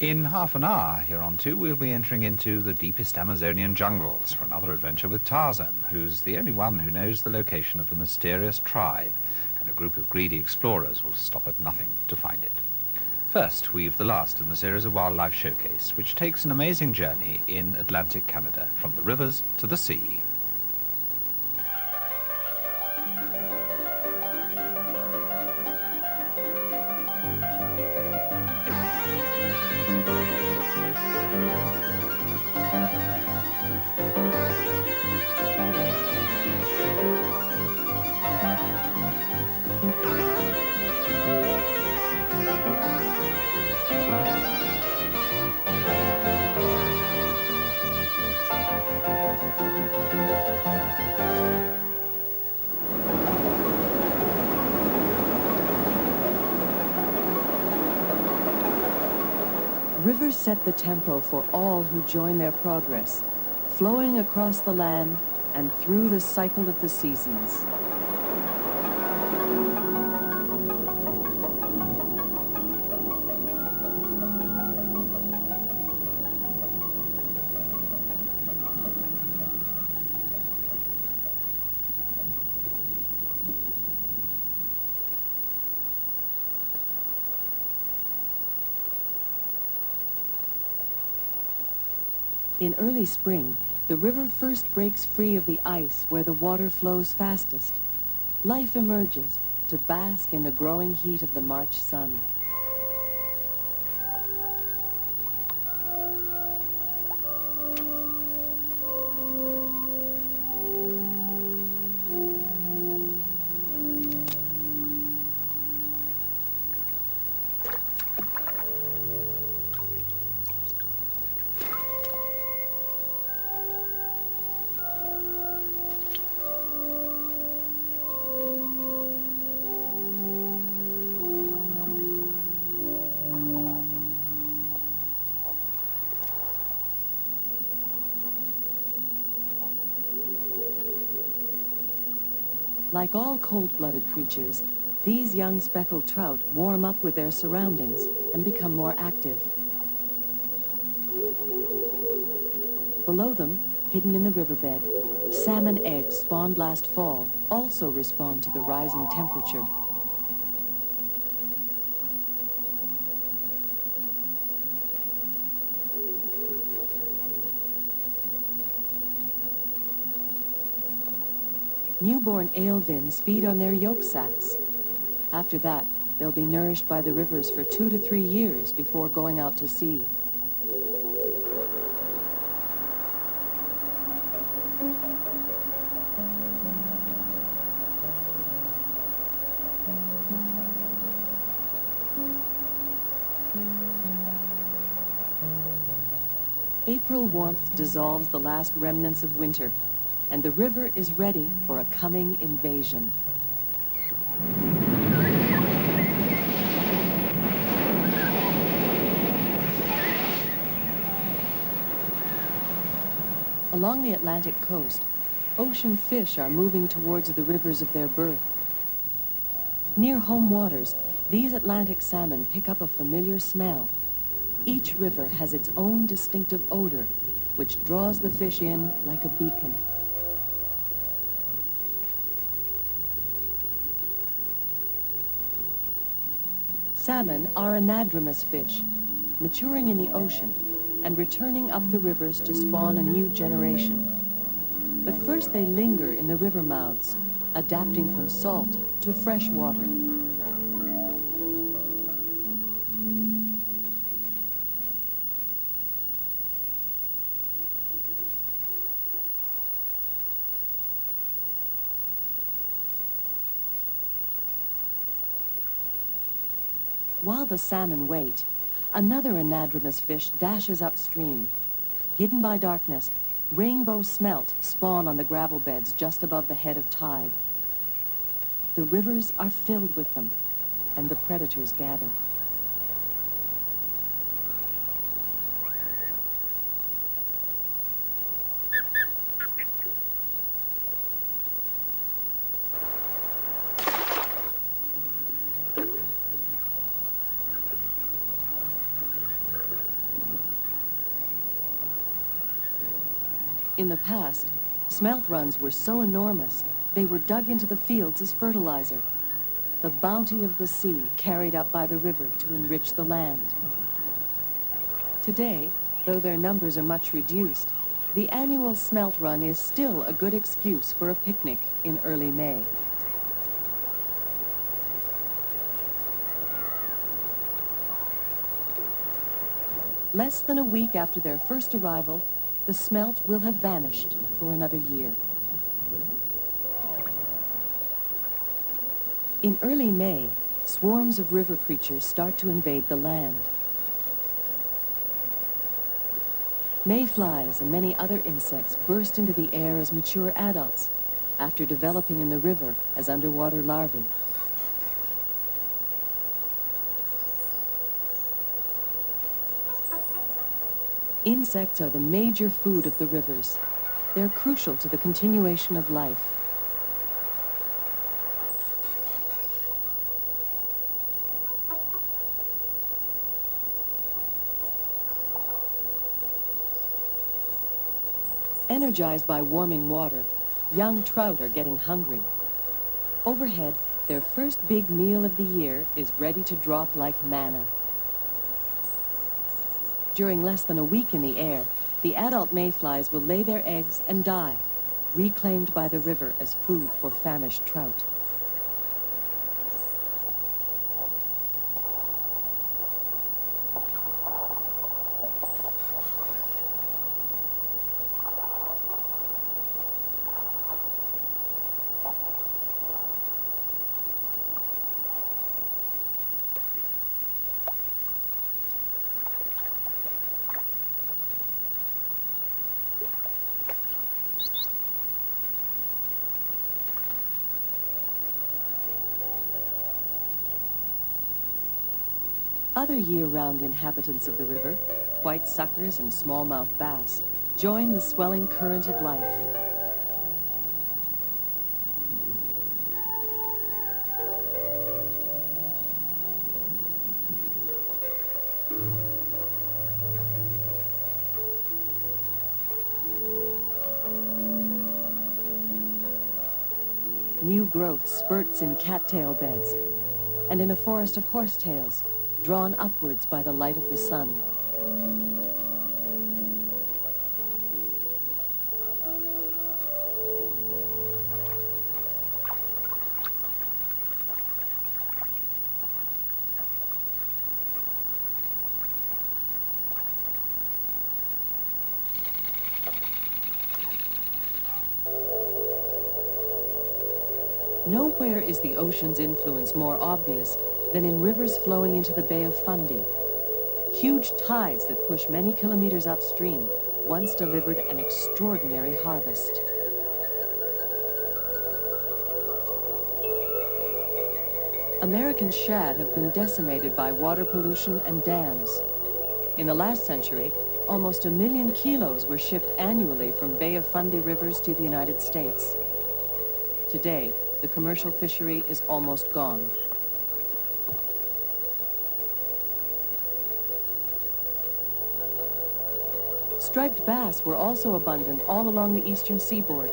In half an hour, hereunto, we'll be entering into the deepest Amazonian jungles for another adventure with Tarzan, who's the only one who knows the location of a mysterious tribe, and a group of greedy explorers will stop at nothing to find it. First, we've the last in the series of Wildlife Showcase, which takes an amazing journey in Atlantic Canada, from the rivers to the sea. Rivers set the tempo for all who join their progress, flowing across the land and through the cycle of the seasons. In early spring, the river first breaks free of the ice where the water flows fastest. Life emerges to bask in the growing heat of the March sun. Like all cold-blooded creatures, these young speckled trout warm up with their surroundings and become more active. Below them, hidden in the riverbed, salmon eggs spawned last fall also respond to the rising temperature. Newborn alevins feed on their yolk sacs. After that, they'll be nourished by the rivers for 2 to 3 years before going out to sea. April warmth dissolves the last remnants of winter, and the river is ready for a coming invasion. Along the Atlantic coast, ocean fish are moving towards the rivers of their birth. Near home waters, these Atlantic salmon pick up a familiar smell. Each river has its own distinctive odor, which draws the fish in like a beacon. Salmon are anadromous fish, maturing in the ocean and returning up the rivers to spawn a new generation. But first they linger in the river mouths, adapting from salt to fresh water. While the salmon wait, another anadromous fish dashes upstream. Hidden by darkness, rainbow smelt spawn on the gravel beds just above the head of tide. The rivers are filled with them, and the predators gather. In the past, smelt runs were so enormous, they were dug into the fields as fertilizer. The bounty of the sea carried up by the river to enrich the land. Today, though their numbers are much reduced, the annual smelt run is still a good excuse for a picnic in early May. Less than a week after their first arrival, the smelt will have vanished for another year. In early May, swarms of river creatures start to invade the land. Mayflies and many other insects burst into the air as mature adults, after developing in the river as underwater larvae. Insects are the major food of the rivers. They're crucial to the continuation of life. Energized by warming water, young trout are getting hungry. Overhead, their first big meal of the year is ready to drop like manna. During less than a week in the air, the adult mayflies will lay their eggs and die, reclaimed by the river as food for famished trout. Other year-round inhabitants of the river, white suckers and smallmouth bass, join the swelling current of life. New growth spurts in cattail beds and in a forest of horsetails, drawn upwards by the light of the sun. Nowhere is the ocean's influence more obvious than in rivers flowing into the Bay of Fundy. Huge tides that push many kilometers upstream once delivered an extraordinary harvest. American shad have been decimated by water pollution and dams. In the last century, almost 1 million kilos were shipped annually from Bay of Fundy rivers to the United States. Today, the commercial fishery is almost gone. Striped bass were also abundant all along the eastern seaboard,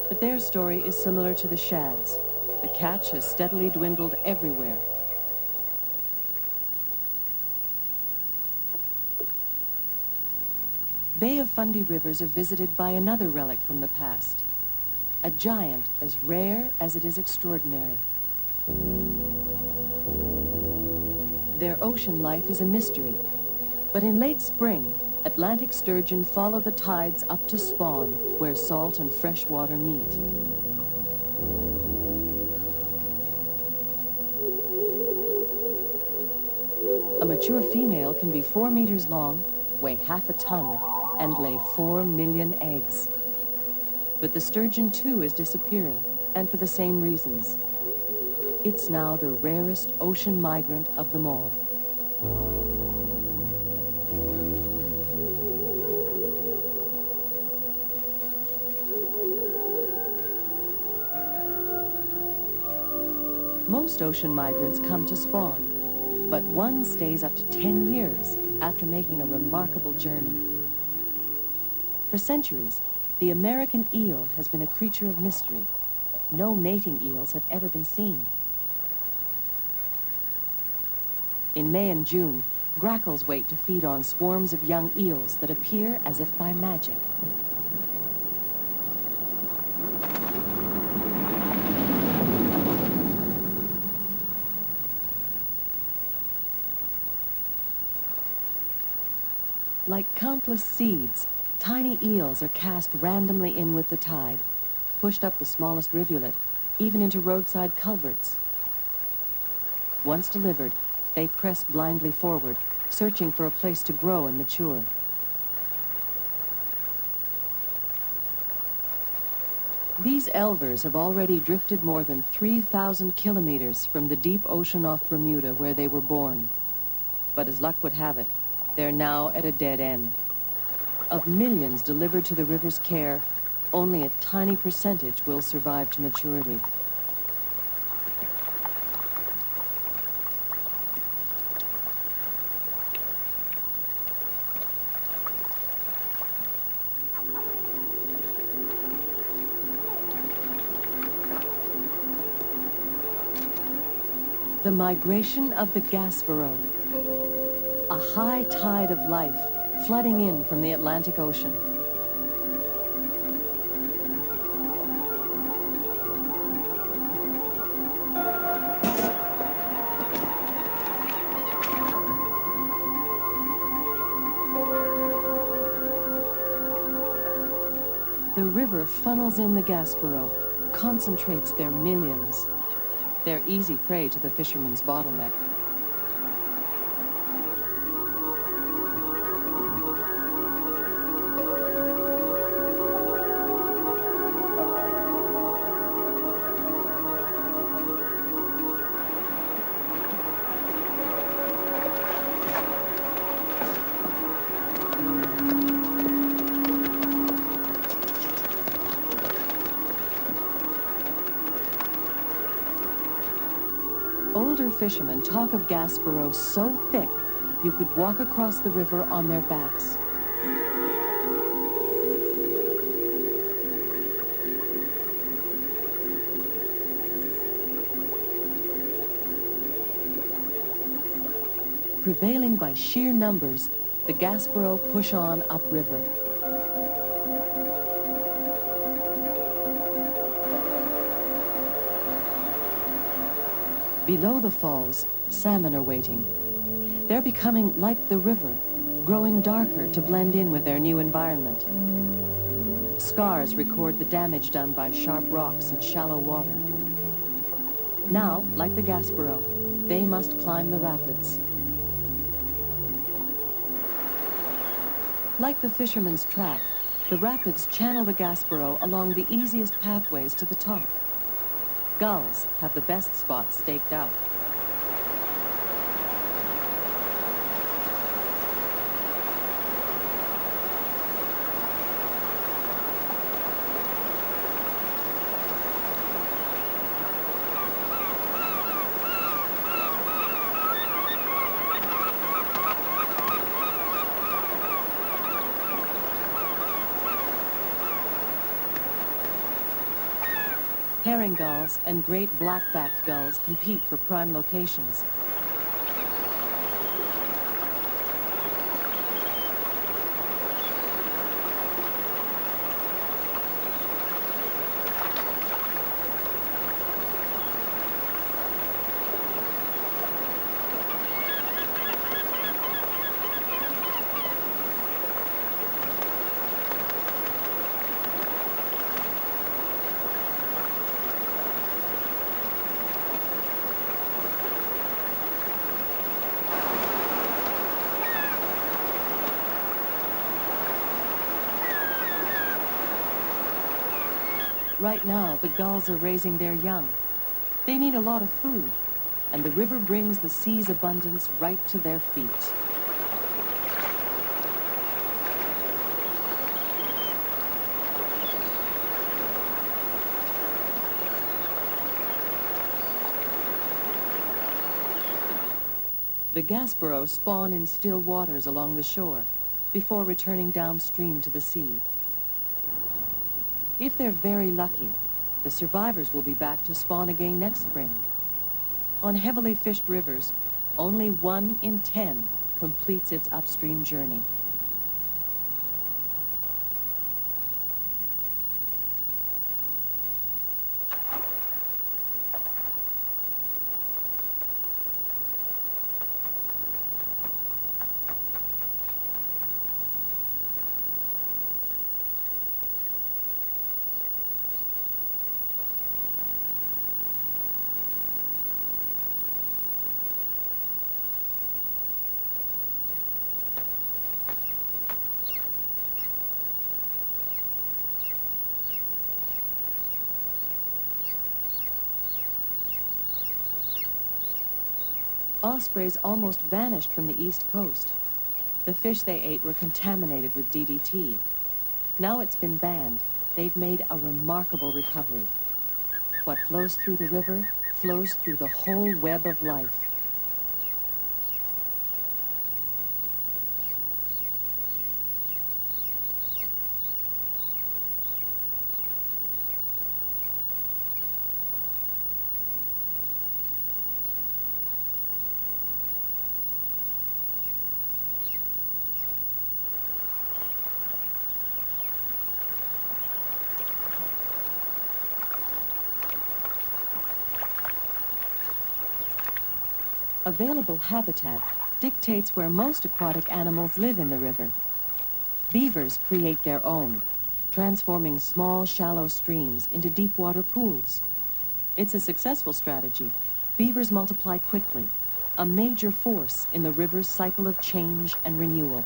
but their story is similar to the shad's. The catch has steadily dwindled everywhere. Bay of Fundy rivers are visited by another relic from the past, a giant as rare as it is extraordinary. Their ocean life is a mystery, but in late spring, Atlantic sturgeon follow the tides up to spawn, where salt and fresh water meet. A mature female can be 4 meters long, weigh half a ton, and lay 4 million eggs. But the sturgeon too is disappearing, and for the same reasons. It's now the rarest ocean migrant of them all. Most ocean migrants come to spawn, but one stays up to 10 years after making a remarkable journey. For centuries, the American eel has been a creature of mystery. No mating eels have ever been seen. In May and June, grackles wait to feed on swarms of young eels that appear as if by magic. Like countless seeds, tiny eels are cast randomly in with the tide, pushed up the smallest rivulet, even into roadside culverts. Once delivered, they press blindly forward, searching for a place to grow and mature. These elvers have already drifted more than 3,000 kilometers from the deep ocean off Bermuda where they were born. But as luck would have it, they're now at a dead end. Of millions delivered to the river's care, only a tiny percentage will survive to maturity. The migration of the Gaspereau. A high tide of life flooding in from the Atlantic Ocean. The river funnels in the Gaspereau, concentrates their millions. They're easy prey to the fisherman's bottleneck. Older fishermen talk of Gaspereau so thick, you could walk across the river on their backs. Prevailing by sheer numbers, the Gaspereau push on upriver. Below the falls, salmon are waiting. They're becoming like the river, growing darker to blend in with their new environment. Scars record the damage done by sharp rocks and shallow water. Now, like the Gaspereau, they must climb the rapids. Like the fisherman's trap, the rapids channel the Gaspereau along the easiest pathways to the top. Gulls have the best spots staked out. Herring gulls and great black-backed gulls compete for prime locations. Right now, the gulls are raising their young. They need a lot of food, and the river brings the sea's abundance right to their feet. The Gaspereau spawn in still waters along the shore before returning downstream to the sea. If they're very lucky, the survivors will be back to spawn again next spring. On heavily fished rivers, only 1 in 10 completes its upstream journey. Ospreys almost vanished from the east coast. The fish they ate were contaminated with DDT. Now it's been banned, they've made a remarkable recovery. What flows through the river flows through the whole web of life. Available habitat dictates where most aquatic animals live in the river. Beavers create their own, transforming small, shallow streams into deep water pools. It's a successful strategy. Beavers multiply quickly, a major force in the river's cycle of change and renewal.